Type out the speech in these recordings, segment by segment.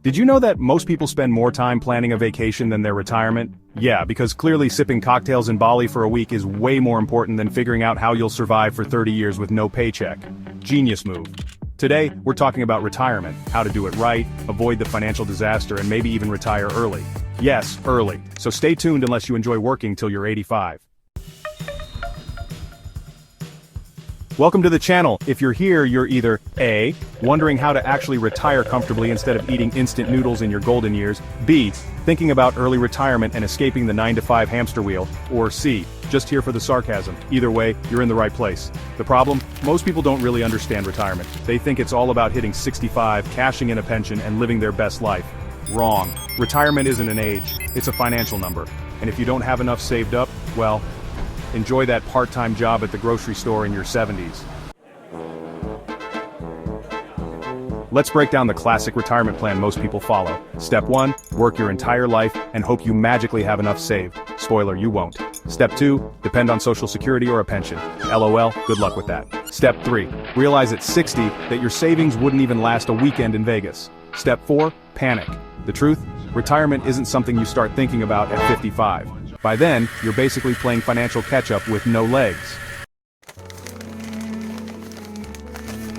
Did you know that most people spend more time planning a vacation than their retirement? Yeah, because clearly sipping cocktails in Bali for a week is way more important than figuring out how you'll survive for 30 years with no paycheck. Genius move. Today, we're talking about retirement, how to do it right, avoid the financial disaster, and maybe even retire early. Yes, early. So stay tuned unless you enjoy working till you're 85. Welcome to the channel. If you're here, you're either A, wondering how to actually retire comfortably instead of eating instant noodles in your golden years, B, thinking about early retirement and escaping the 9-to-5 hamster wheel, or C, just here for the sarcasm. Either way, you're in the right place. The problem? Most people don't really understand retirement. They think it's all about hitting 65, cashing in a pension, and living their best life. Wrong. Retirement isn't an age, it's a financial number. And if you don't have enough saved up, well, enjoy that part-time job at the grocery store in your 70s. Let's break down the classic retirement plan most people follow. Step 1, work your entire life and hope you magically have enough saved. Spoiler, you won't. Step 2, depend on Social Security or a pension. LOL, good luck with that. Step 3, realize at 60 that your savings wouldn't even last a weekend in Vegas. Step 4, panic. The truth? Retirement isn't something you start thinking about at 55. By then, you're basically playing financial catch-up with no legs.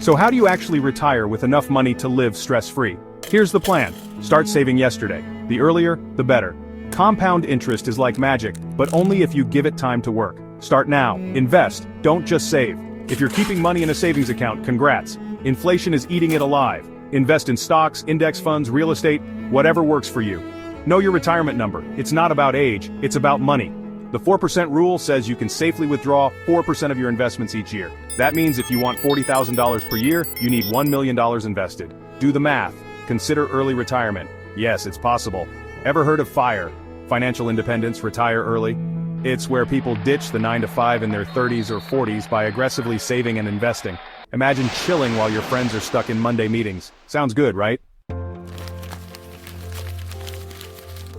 So how do you actually retire with enough money to live stress-free? Here's the plan. Start saving yesterday. The earlier, the better. Compound interest is like magic, but only if you give it time to work. Start now. Invest. Don't just save. If you're keeping money in a savings account, congrats. Inflation is eating it alive. Invest in stocks, index funds, real estate, whatever works for you. Know your retirement number. It's not about age, it's about money. The 4% rule says you can safely withdraw 4% of your investments each year. That means if you want $40,000 per year, you need $1 million invested. Do the math. Consider early retirement. Yes, it's possible. Ever heard of FIRE? Financial independence, retire early? It's where people ditch the 9-to-5 in their 30s or 40s by aggressively saving and investing. Imagine chilling while your friends are stuck in Monday meetings. Sounds good, right?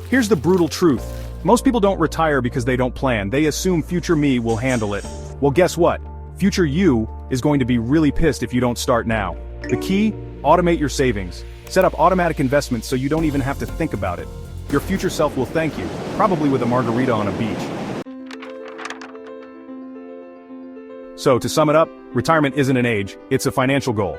Here's the brutal truth. Most people don't retire because they don't plan. They assume future me will handle it. Well, guess what? Future you is going to be really pissed if you don't start now. The key? Automate your savings. Set up automatic investments so you don't even have to think about it. Your future self will thank you, probably with a margarita on a beach. So, to sum it up, retirement isn't an age, it's a financial goal.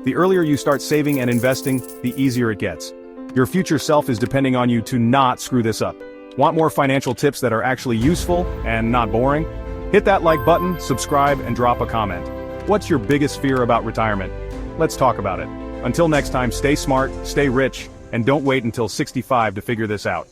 The earlier you start saving and investing, the easier it gets. Your future self is depending on you to not screw this up. Want more financial tips that are actually useful and not boring? Hit that like button, subscribe, and drop a comment. What's your biggest fear about retirement? Let's talk about it. Until next time, stay smart, stay rich, and don't wait until 65 to figure this out.